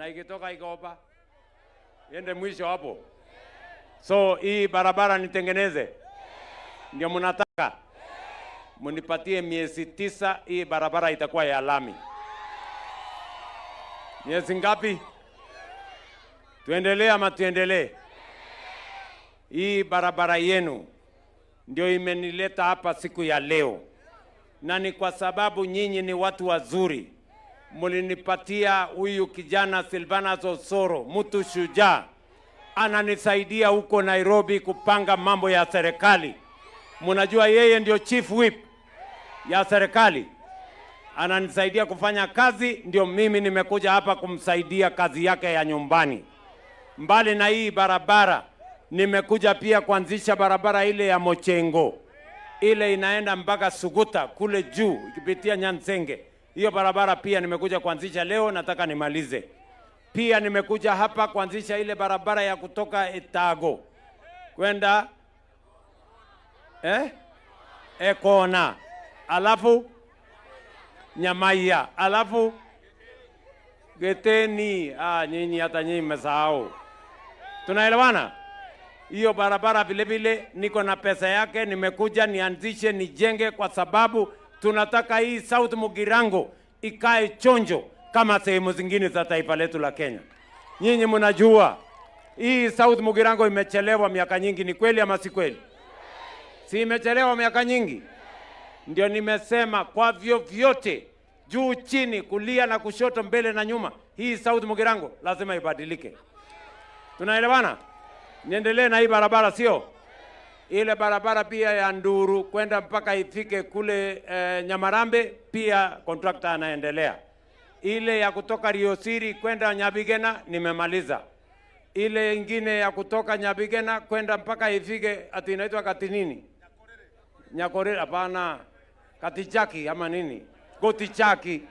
na ikitoka Ikopa iende mwisho hapo. So hii barabara nitengeneze, ndio mnataka munipatie miezi 9, hii barabara itakuwa ya lami. Miezi ngapi? Tuendelee ama tuendelee? Hii barabara yenu ndio imenileta hapa siku ya leo, na ni kwa sababu nyinyi ni watu wazuri. Mulinipatia huyu kijana Silvanus Osoro, mtu shujaa, ananisaidia huko Nairobi kupanga mambo ya serikali. Mnajua yeye ndio chief whip ya serikali, ananisaidia kufanya kazi, ndio mimi nimekuja hapa kumsaidia kazi yake ya nyumbani. Mbali na hii barabara, nimekuja pia kuanzisha barabara ile ya Mochengo, ile inaenda mpaka Suguta kule juu ikipitia Nyansenge. Hiyo barabara pia nimekuja kuanzisha leo, nataka nimalize. Pia nimekuja hapa kuanzisha ile barabara ya kutoka Etago kwenda Ekona, alafu Nyamaiya, alafu Geteni. Nyinyi hata nyinyi mmesahau. Tunaelewana? Hiyo barabara vile vile niko na pesa yake, nimekuja nianzishe nijenge, kwa sababu tunataka hii South Mugirango ikae chonjo kama sehemu zingine za taifa letu la Kenya. Nyinyi mnajua hii South Mugirango imechelewa miaka nyingi, ni kweli ama si kweli? Si imechelewa miaka nyingi? Ndio nimesema kwa vyovyote, juu chini, kulia na kushoto, mbele na nyuma, hii South Mugirango lazima ibadilike. Tunaelewana? Niendelee na hii barabara, sio? Ile barabara pia ya Nduru kwenda mpaka ifike kule Nyamarambe, pia contractor anaendelea. Ile ya kutoka Riosiri kwenda Nyabigena nimemaliza. Ile ingine ya kutoka Nyabigena kwenda mpaka ifike ati inaitwa Katinini, Nyakorere, hapana, Katichaki ama nini, Gotichaki,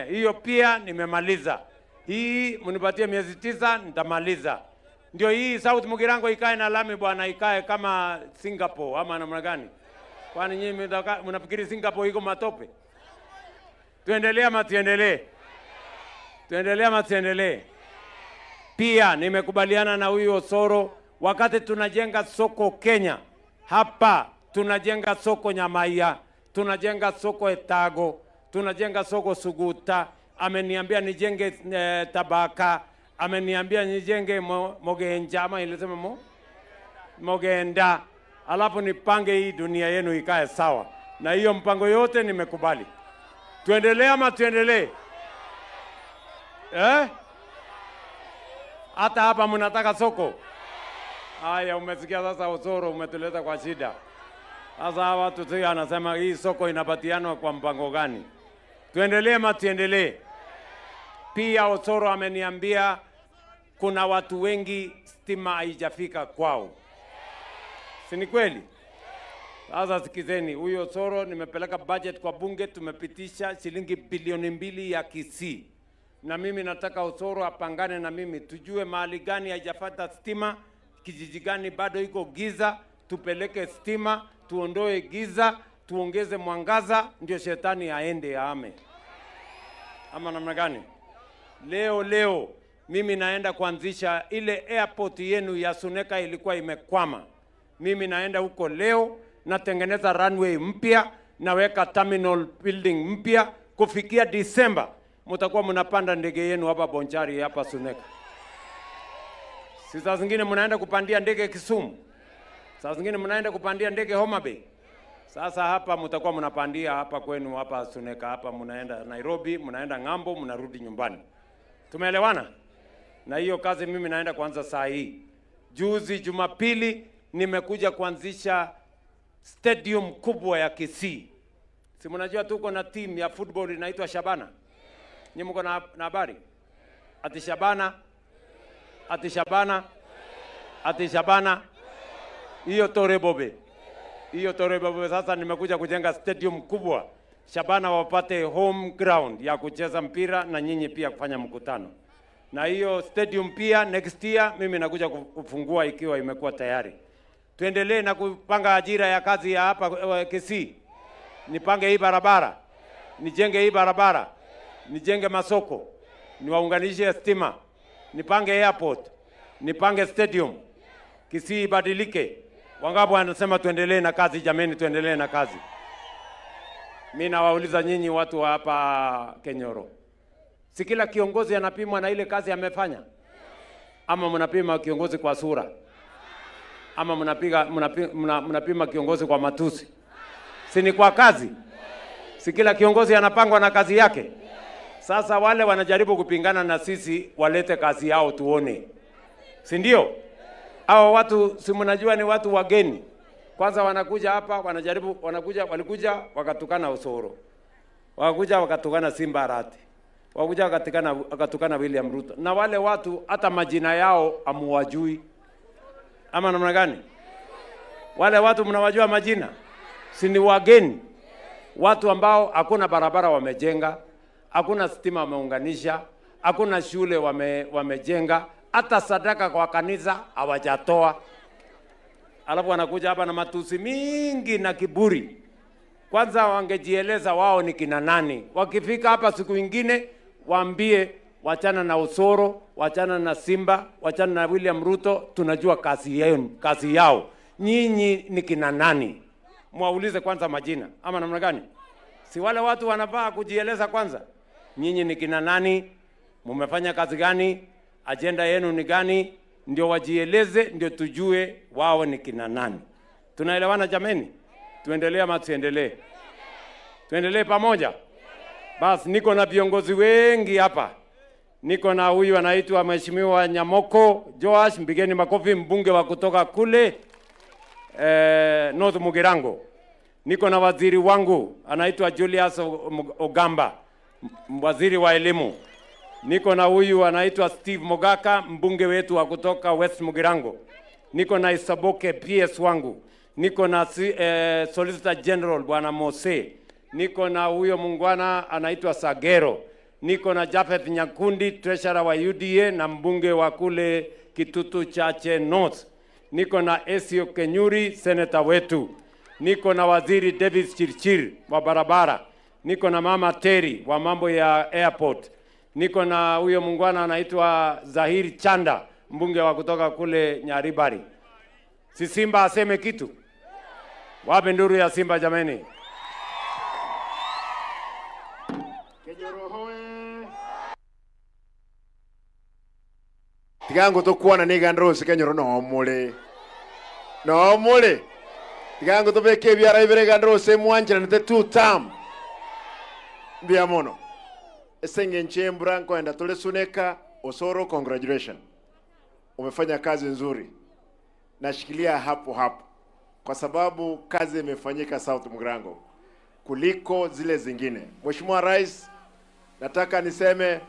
hiyo pia nimemaliza. Hii mnipatie miezi 9 nitamaliza. Ndio hii South Mugirango ikae na lami bwana, ikae kama Singapore ama namna gani? Kwani nyinyi mnafikiri Singapore iko matope? Tuendelee ama tuendelee? Tuendelee ama tuendelee? Pia nimekubaliana na huyu Osoro, wakati tunajenga soko Kenya, hapa tunajenga soko Nyamaiya, tunajenga soko Etago, tunajenga soko Suguta, ameniambia nijenge Tabaka, ameniambia nijenge Mogenja ama ilisema Mogenda, alafu nipange hii dunia yenu ikae sawa. Na hiyo mpango yote nimekubali. Tuendelee ama tuendelee? Hata hapa mnataka soko? Haya, umesikia sasa Osoro, umetuleta kwa shida. Sasa watu sio anasema hii soko inapatianwa kwa mpango gani? Tuendelee ama tuendelee? Pia Osoro ameniambia kuna watu wengi stima haijafika kwao. Si ni kweli? Sasa sikizeni, huyo Osoro nimepeleka budget kwa bunge, tumepitisha shilingi bilioni 2 ya Kisii. Na mimi nataka Osoro apangane na mimi, tujue mahali gani haijapata stima, kijiji gani bado iko giza, tupeleke stima, tuondoe giza, tuongeze mwangaza, ndio shetani aende aame. Ama namna gani? Leo mimi naenda kuanzisha ile airport yenu ya Suneka ilikuwa imekwama. Mimi naenda huko leo, natengeneza runway mpya, naweka terminal building mpya. Kufikia Disemba mtakuwa mnapanda ndege yenu hapa Bonchari hapa Suneka. Saa zingine mnaenda kupandia ndege Kisumu, saa zingine mnaenda kupandia ndege Homa Bay. Sasa hapa mtakuwa mnapandia hapa kwenu hapa Suneka, hapa mnaenda Nairobi, mnaenda ng'ambo, mnarudi nyumbani. Tumeelewana? Na hiyo kazi mimi naenda kuanza saa hii. Juzi Jumapili nimekuja kuanzisha stadium kubwa ya Kisii. Si mnajua tuko na team ya football inaitwa Shabana? Nyinyi mko na habari? Ati Shabana. Hiyo Torebobe. Sasa nimekuja kujenga stadium kubwa. Shabana wapate home ground ya kucheza mpira na nyinyi pia kufanya mkutano. Na hiyo stadium pia next year mimi nakuja kufungua ikiwa imekuwa tayari. Tuendelee na kupanga ajira ya kazi ya hapa Kisii. Nipange hii barabara. Nijenge hii barabara. Nijenge masoko. niwaunganishe stima, nipange airport, nipange stadium, Kisii ibadilike. Wangapi wanasema tuendelee na kazi? Jameni, tuendelee na kazi. Mimi nawauliza nyinyi watu wa hapa Kenyoro, si kila kiongozi anapimwa na ile kazi amefanya? Ama mnapima kiongozi kwa sura? Ama mnapima kiongozi kwa matusi? Si ni kwa kazi? Si kila kiongozi anapangwa na kazi yake? Sasa wale wanajaribu kupingana na sisi walete kazi yao tuone, si ndio? Hao watu si mnajua ni watu wageni. Kwanza wanakuja hapa, walikuja wakatukana Osoro, wakakuja wakatukana Simba Arati, wakatukana William Ruto, na wale watu hata majina yao amuwajui. Ama namna gani? Wale watu mnawajua majina? Si ni wageni? Watu ambao hakuna barabara wamejenga, hakuna stima wameunganisha, hakuna shule wamejenga, hata sadaka kwa kanisa hawajatoa. Alafu wanakuja hapa na matusi mingi na kiburi. Kwanza wangejieleza wao ni kina nani. Wakifika hapa siku ingine waambie wachana na Osoro, wachana na Simba, wachana na William Ruto, tunajua kazi yao. Nyinyi ni kina nani? Mwaulize kwanza majina. Ama namna gani? Si wale watu wanafaa kujieleza kwanza. Nyinyi ni kina nani? Mumefanya kazi gani? Agenda yenu ni gani? Ndio wajieleze, ndio tujue wao ni kina nani. Tunaelewana jameni? Tuendelee ama tuendelee? Tuendelee pamoja? Basi niko na viongozi wengi hapa. Niko na huyu anaitwa Mheshimiwa Nyamoko Joash, mpigeni makofi, mbunge wa kutoka kule North Mugirango. Niko na waziri wangu anaitwa Julius Ogamba, waziri wa elimu. Niko na huyu anaitwa Steve Mogaka, mbunge wetu wa kutoka West Mugirango. Niko na Isaboke PS wangu. Niko na Solicitor General Bwana Mose. Niko na huyo mungwana anaitwa Sagero. Niko na Jafeth Nyakundi, treasurer wa UDA na mbunge wa kule Kitutu Chache North. Niko na Esio Kenyuri, senator wetu. Niko na waziri Davis Chirchir wa barabara. Niko na mama Terry wa mambo ya airport. Niko na huyo mungwana anaitwa Zahiri Chanda, mbunge wa kutoka kule Nyaribari. Si Simba aseme kitu? Wape nduru ya Simba jameni. Kenyoro hoe. Tigango tokuona ni gandrosi Kenyoro no mule. No mule. Tigango tobeke byara ibere gandrosi mwanjira nte 2 term. Bia mono. Esenge nchembra nkoenda tole suneka. Osoro, congratulations. Umefanya kazi nzuri. Nashikilia hapo kwa sababu kazi imefanyika South Mugirango kuliko zile zingine. Mheshimiwa Rais, nataka niseme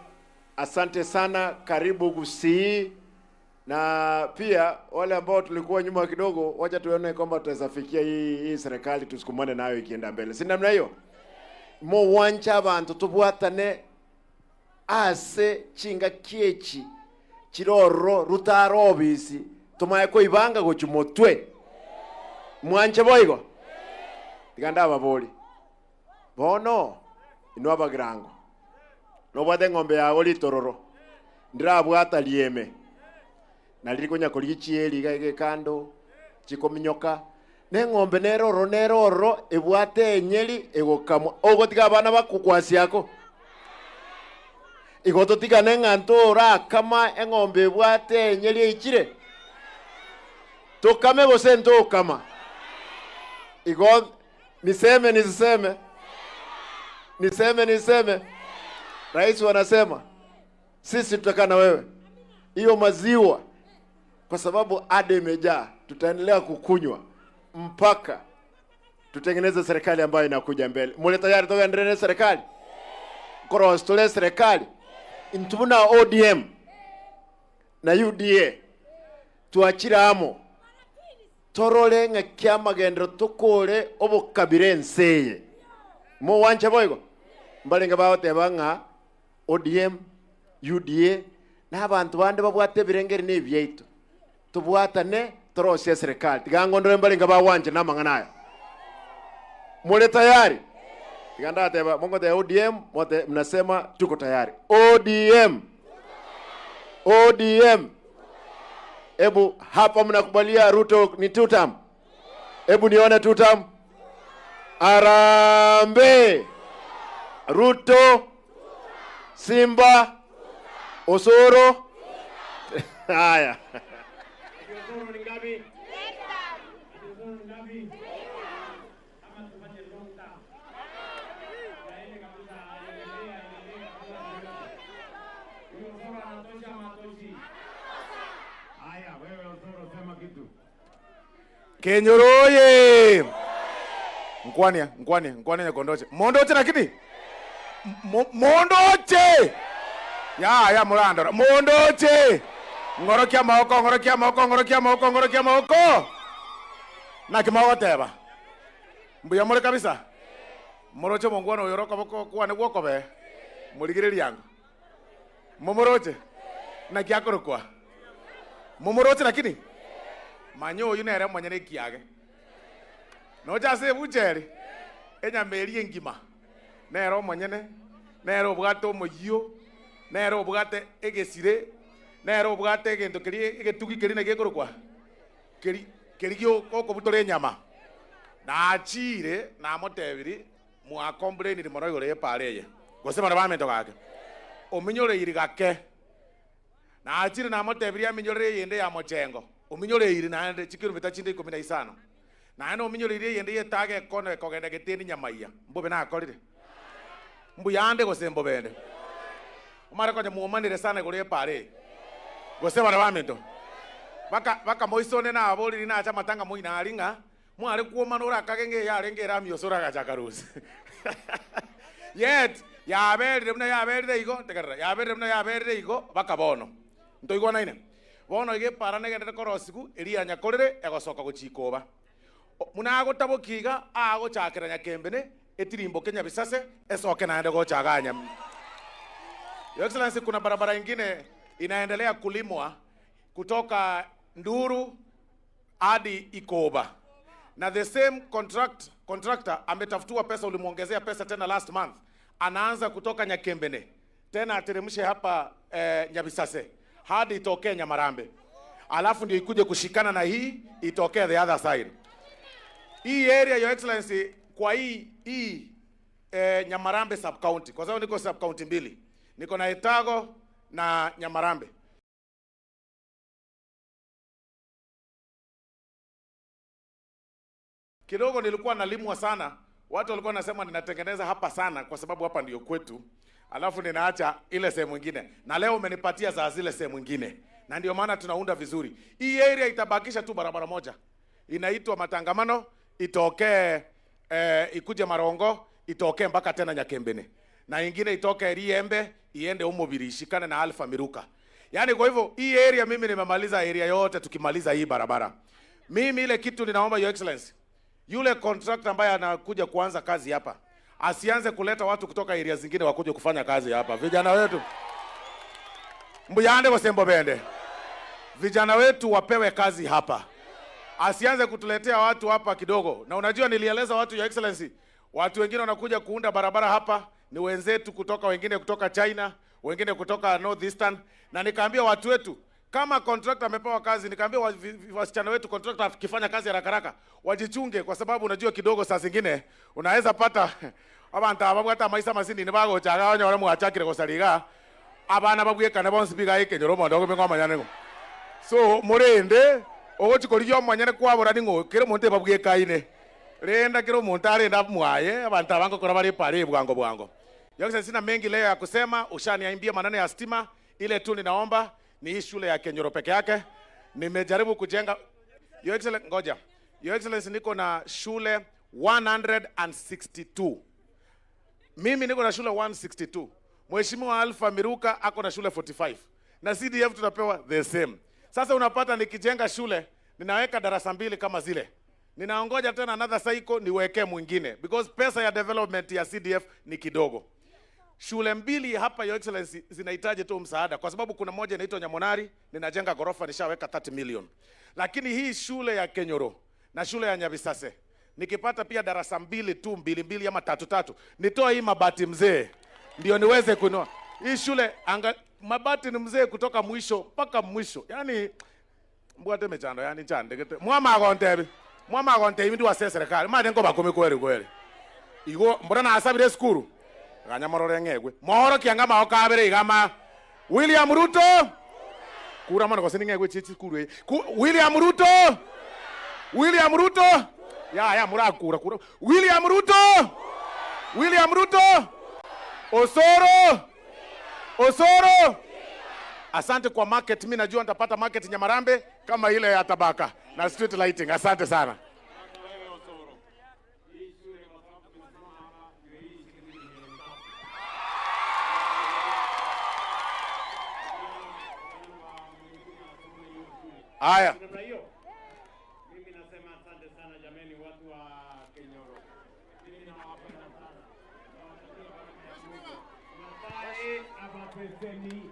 asante sana, karibu Gusii, na pia wale ambao tulikuwa nyuma kidogo, wacha tuone kwamba tutaweza fikia hii serikali tusikumane nayo ikienda mbele. Si namna hiyo? Mo wancha abantu tubwatane ase chinga kiechi chiroro rutaro obisi tumaye ko ibanga go chumotwe mwanje boigo tiganda ababoli bono inwa bagirango no bwate ngombe ya oli tororo ndira bwata lieme na lirikonya kolichieli gaige kando chikominyoka ne ngombe neroro ebwate enyeli egokamwa ogotiga abana bakukwasi yako igototika nengantora kama engombe bwate enyeli ichire tokame bose ndo kama igo niseme rais wanasema sisi tutakaa na wewe hiyo maziwa kwa sababu ade imejaa tutaendelea kukunywa mpaka tutengeneze serikali ambayo inakuja mbele. Mule tayari toka ndene serikali cross tole serikali intubuna ODM na UDA tuachira amo torole nga kyama gendro tukole obukabire nseye mo wancha boygo mbalenga bawote banga ODM UDA na abantu bande babwate birengeri nebyaitu tubwatane torose serikali tigango ndore mbalenga ba wanje namanganayo mule tayari Tikanda teba Mungu te ODM wote mnasema tuko tayari. ODM. ODM. Ebu hapa mnakubalia Ruto ni 2 term. Ebu nione 2 term. Arambe. Ruto. Simba. Osoro. Haya. Kenyoroye. Mkwania nyakondoche. Mondoche na kiti? Mondoche. Ya Murandora. Mondoche. Ngorokia maoko. Na kimago teba. Mbuya mole kabisa. Moroche mongwana oyoroka boko kwa ne gwoko be. Muligiriri yangu. Momoroche. Na kiakoro kwa. Momoroche na kini? Manyo yunere mwanyene kiage. No jase bujeri. Enya meri ngima. Nero mwanyene. Nero bwato moyio. Nero bwate egesire. Nero bwate egento keri egetugi keri na gekoro kwa. Kerigio koko butore nyama. Na achire na motebiri mu complain ni moro yore pareye. Gose marabamento gake. Ominyore irigake. Na achire na motebiri aminyore yende ya mochengo. Ominyore iri na ande chikiru betachinde 15. Na ano ominyore iri yende yetage kono kogenda geteni nyamaiya. Mbobe na akorire. Mbu yande gose mbobende. Umara kwa muomanire sana gore pare. Gose barabamento. Baka moisone na aboli na acha matanga muina alinga. Mware kuoma nora kagenge ya renge ramio sora gachakarusi. Yet ya berde igo tegarra. Ya berde igo baka bono. Ntoigo naine. Bono ige parane gende korosiku eri anyakorere egosoka gochikoba. Muna agotabo kiga ago chakera nyakembene etirimbo Kenya bisase esoke naende gochaganya. Your Excellency, kuna barabara ingine inaendelea kulimwa kutoka Nduru hadi Ikoba. Na the same contractor ametafutiwa pesa, ulimuongezea pesa tena last month. Anaanza kutoka Nyakembene. Tena ateremshe hapa Nyabisase hadi itokee Nyamarambe. Alafu ndio ikuje kushikana na hii itokee the other side. Hii area, Your Excellency, kwa hii Nyamarambe sub county. Kwa sababu niko sub county mbili. Niko na Etago na Nyamarambe. Kidogo nilikuwa nalimwa sana. Watu walikuwa nasema ninatengeneza hapa sana kwa sababu hapa ndio kwetu. Alafu ninaacha ile sehemu nyingine. Na leo umenipatia za zile sehemu nyingine. Na ndio maana tunaunda vizuri. Hii area itabakisha tu barabara moja. Inaitwa Matangamano, itokee ikuje Marongo, itokee mpaka tena Nyakembene. Na ingine itoke Riembe iende Umobiri ishikane na Alpha Miruka. Yaani kwa hivyo hii area mimi nimemaliza area yote tukimaliza hii barabara. Mimi ile kitu ninaomba Your Excellency, yule contractor ambaye anakuja kuanza kazi hapa asianze kuleta watu kutoka area zingine wakuje kufanya kazi hapa. Vijana wetu mbuyande wasembo bende. Vijana wetu wapewe kazi hapa. Asianze kutuletea watu hapa kidogo. Na unajua nilieleza watu Your Excellency, watu wengine wanakuja kuunda barabara hapa ni wenzetu kutoka, wengine kutoka China, wengine kutoka Northeastern, na nikaambia watu wetu kama contractor amepewa kazi, nikaambia wasichana wetu contractor akifanya kazi haraka haraka wajichunge, kwa sababu unajua kidogo saa zingine unaweza pata abantu ababwata maisa masini ne bago chaga onye wale mwachakire gosaliga abana babweka ne bonsi biga ike nyoro mondo go ngoma nyanengo. So murende ogochikoriyo mwanyane kwabura ningo kire monte babweka ine renda kiro montare nda mwaye abantu abango kora bari pare bwango. Yokse sina mengi leo ya kusema, ushaniambia maneno ya stima. Ile tu ninaomba ni hii shule ya Kenyoro peke yake. Nimejaribu kujenga Your Excellency, ngoja. Your Excellency, niko na shule 162. Mimi niko na shule 162. Mheshimiwa Alpha Miruka ako na shule 45. Na CDF tunapewa the same. Sasa unapata nikijenga shule, ninaweka darasa mbili kama zile. Ninaongoja tena another cycle niweke mwingine because pesa ya development ya CDF ni kidogo. Shule mbili hapa Your Excellency zinahitaji tu msaada kwa sababu kuna moja inaitwa Nyamonari, ninajenga gorofa nishaweka 30 million. Lakini hii shule ya Kenyoro na shule ya Nyabisase nikipata pia darasa mbili ama tatu, nitoa hii mabati mzee ndio niweze kunua hii shule. Mabati ni mzee kutoka mwisho mpaka mwisho, yani mbwate mechando, yani chande mwama agontebi ndi wase serikali made ngo bakome kweli igo mbona asabire skuru ganyamorore ngegwe mohoro kianga mao kabere igama William Ruto kura mwana kosini ngegwe chichi skuru William Ruto ya murakura William Ruto Osoro. Asante kwa market, mimi najua nitapata market Nyamarambe kama ile ya Tabaka na street lighting. Asante sana. Haya. Mimi nasema asante sana jameni, watu wa Kenyoro. Mimi nawapenda sana. Masae abapeseni